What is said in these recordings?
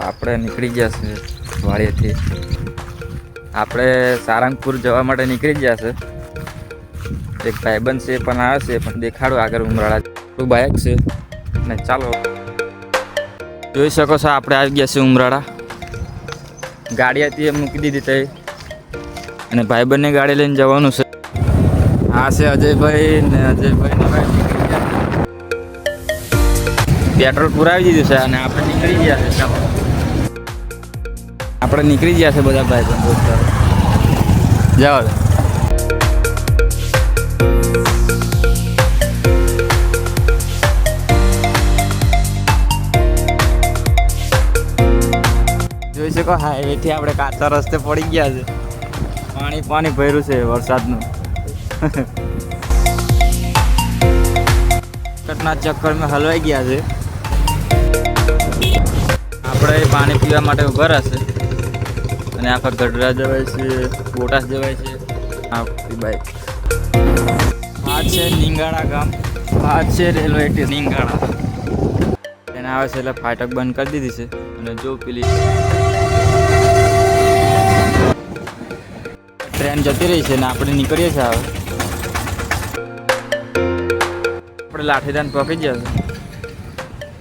આપણે નીકળી ગયા છે વાડીએથી. આપણે સારંગપુર જવા માટે નીકળી ગયા છે. એક ભાઈબંધ છે પણ આવે છે, પણ દેખાડો આગળ ઉમરાળા આપણું બાઇક છે ને. ચાલો, જોઈ શકો છો આપણે આવી ગયા છે ઉમરાળા. ગાડી હતી એ મૂકી દીધી તઈ, અને ભાઈબંધની ગાડી લઈને જવાનું છે. આ છે અજયભાઈ ને અજયભાઈ પેટ્રોલ પુરાવી દીધું છે અને આપણે નીકળી ગયા છે. ચાલો, આપણે નીકળી ગયા છે બધા ભાઈબંધો. જાઓ, જોઈ શકો હાઈવેથી આપણે કાચા રસ્તે પડી ગયા છે. પાણી ભર્યું છે વરસાદનું. કટના ચક્કરમાં હલવાઈ ગયા છે. આપણે પાણી પીવા માટે ઊભા રહેશે અને આખા ગઢડા જવાય છે, બોટાસ જવાય છે. આપણી બાઈક આ છે નીંગાળા ગામ. આ છે રેલવે નીંગાળા. એને આવે છે એટલે ફાટક બંધ કરી દીધી છે. અને જો પેલી ટ્રેન જતી રહી છે ને આપણે નીકળીએ છીએ. હવે આપણે લાઠીદાન પહોંચી ગયા છે.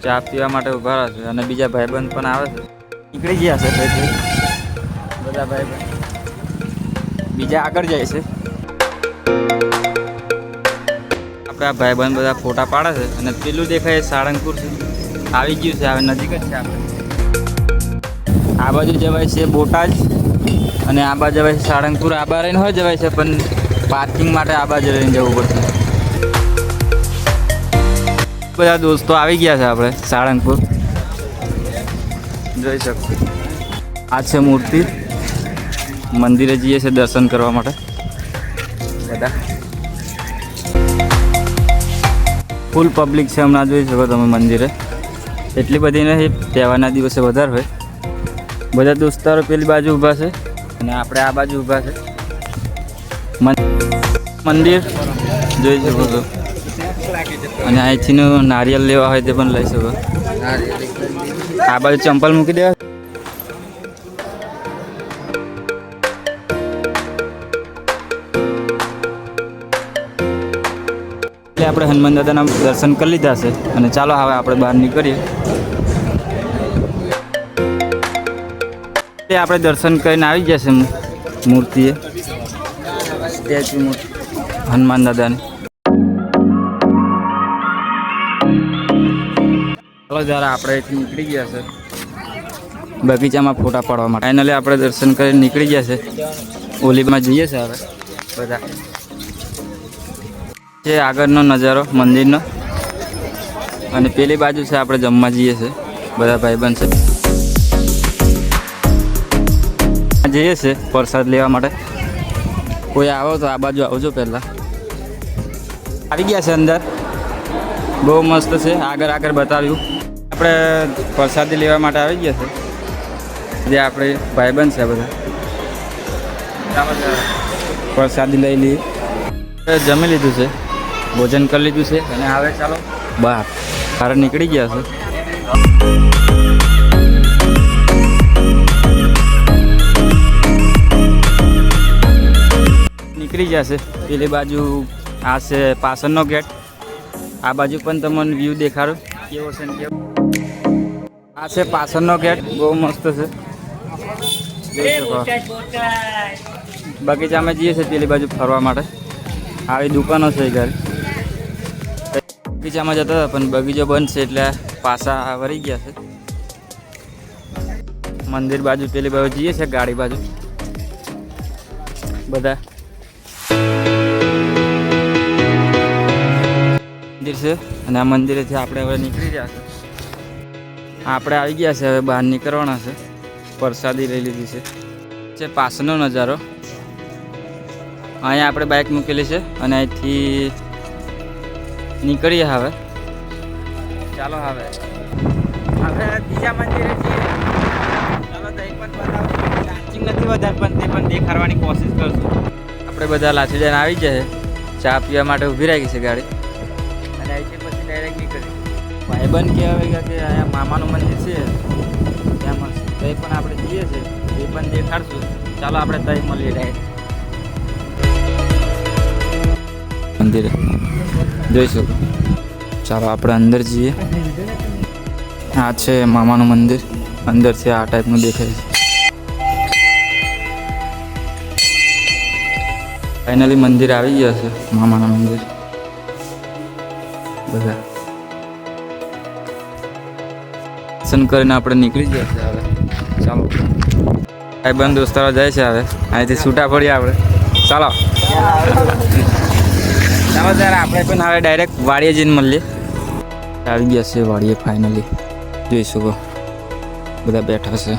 ચા પીવા માટે ઊભા રહેશે અને બીજા ભાઈબંધ પણ આવે છે. નીકળી ગયા છે બધા ભાઈબંધ, બીજા આગળ જાય છે. આપણે આ ભાઈબંધ બધા ફોટા પાડે છે. અને પેલું દેખાય સાળંગપુર છે, આવી ગયું છે, હવે નજીક જ છે. આપણે આ બાજુ જવાય છે બોટાદ અને આ બાજુ જવાય છે સાળંગપુર. આ બાજુ રહીને હોય જવાય છે, પણ પાર્કિંગ માટે આ બાજુ રહીને જવું પડશે. બધા દોસ્તો આવી ગયા છે આપણે સાળંગપુર, જોઈ શકશો. આ છે મૂર્તિ. મંદિરે જઈએ છીએ દર્શન કરવા માટે બધા. ફૂલ પબ્લિક છે હમણાં, જોઈ શકો તમે. મંદિરે એટલી બધી નહીં, તહેવારના દિવસે વધારે હોય. બધા દોસ્તારો પેલી બાજુ ઊભા છે અને આપણે આ બાજુ ઊભા છે. મંદિર જોઈ શકો છો. અને અહીંથી નારિયેલ લેવા હોય તે પણ લઈ શકો. આ બાજુ ચંપલ મૂકી દેવા. એટલે આપણે હનુમાન દાદાના દર્શન કરી લીધા છે. અને ચાલો હવે આપણે બહાર નીકળીએ. આપણે દર્શન કરીને આવી જશે મૂર્તિએ, સ્ટેચ્યુ મૂર્તિ હનુમાન દાદાની. ચાલો જરા આપણે અહીંથી નીકળી ગયા છે બગીચામાં ફોટા પાડવા માટે. ફાઇનલી આપણે દર્શન કરીને નીકળી ગયા છે. ઓલીમાં જઈએ છીએ હવે બધા. છે આગળનો નજારો મંદિરનો. અને પેલી બાજુ છે આપણે જમવા જઈએ છીએ બધા ભાઈબંધ છે. જઈએ છે પ્રસાદ લેવા માટે. કોઈ આવો તો આ બાજુ આવજો. પહેલાં આવી ગયા છે અંદર, બહુ મસ્ત છે. આગળ બતાવ્યું. આપણે પ્રસાદી લેવા માટે આવી ગયા છે. જે આપણે ભાઈબંધ છે બધા. પ્રસાદી લઈ લઈએ. જમી લીધું છે, ભોજન કરી લીધું છે. અને હવે ચાલો બહાર નીકળી ગયા છે. નીકળી જશે પેલી બાજુ. આ છે પાછળનો ગેટ. આ બાજુ પણ તમને વ્યૂ દેખાડો કેવો છે ને કેવો. આ છે પાછળનો ગેટ, બહુ મસ્ત છે. બગીચામાં જઈએ છીએ પેલી બાજુ ફરવા માટે. આવી દુકાનો છે ઘર. બગીચામાં જતા હતા પણ બગીચો બંધ છે એટલે પાછા વળી ગયા છે. મંદિર બાજુ પેલી બાજુ જઈએ છીએ, ગાડી બાજુ બધા. મંદિર છે અને આ મંદિરેથી આપણે હવે નીકળી રહ્યા છે. આપણે આવી ગયા છે, હવે બહાર નીકળવાના છે. પ્રસાદી લઈ લીધી છે. પાછળનો નજારો. અહીંયા આપણે બાઇક મૂકેલી છે અને અહીંથી નીકળીએ હવે. ચાલો હવે બીજા મંદિરે જઈએ. ચાલો તો પણ બતાવો. ચાર્જિંગ નથી વધારે પણ તે પણ દેખાડવાની કોશિશ કરશું. આપણે બધા લાઠીદાન આવી જાય. ચા પીવા માટે ઊભી રાખી છે ગાડી. અને અહીંથી પછી ડાયરેક્ટ નીકળી. ભાઈબંધ કહેવાય કે અહીંયા મામાનું મંદિર છે, ફેમસ તો એ પણ આપણે જઈએ છીએ એ પણ દેખાડશું. ચાલો આપણે તઈ મળીએ ડાયરેક્ટ મંદિરે જોઈશું. ચાલો આપણે અંદર જઈએ. આ છે મામાનું મંદિર. અંદરથી આ ટાઈપનું દેખાય છે. ફાઇનલી મંદિર આવી ગયા છે મામાના મંદિર. બધા દર્શન કરીને આપણે નીકળી ગયા છે હવે. ચાલો ભાઈબંધ દોસ્તારો જાય છે હવે. અહીંથી છૂટા પડીએ આપણે. ચાલો ચાલો ત્યારે આપણે પણ હવે ડાયરેક્ટ વાડીએ જઈને મળીએ. આવી ગયા છે વાડીએ ફાઇનલી. જોઈ શકો બધા બેઠા છે.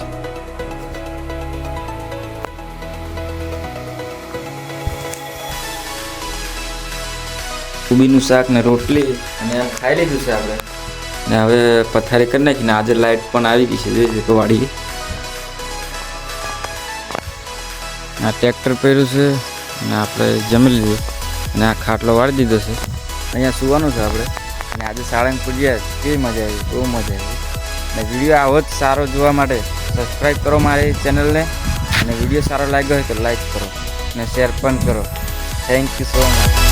કોબીનું શાક ને રોટલી અને એમ ખાઈ લીધું છે આપણે. ને હવે પથારી કરી નાખીને આજે લાઇટ પણ આવી ગઈ છે. જોઈ શકો વાડી. આ ટ્રેક્ટર પહેર્યું છે અને આપણે જમી લીધું અને આ ખાટલો વાળી દીધો છે. અહીંયા સુવાનું છે આપણે. અને આજે સાળંગપુર ગયા કેવી મજા આવી, બહુ મજા આવી. અને વિડીયો આવો જ સારો જોવા માટે સબસ્ક્રાઈબ કરો મારી ચેનલને. અને વિડીયો સારો લાગ્યો હોય તો લાઈક કરો અને શેર પણ કરો. Thank you so much.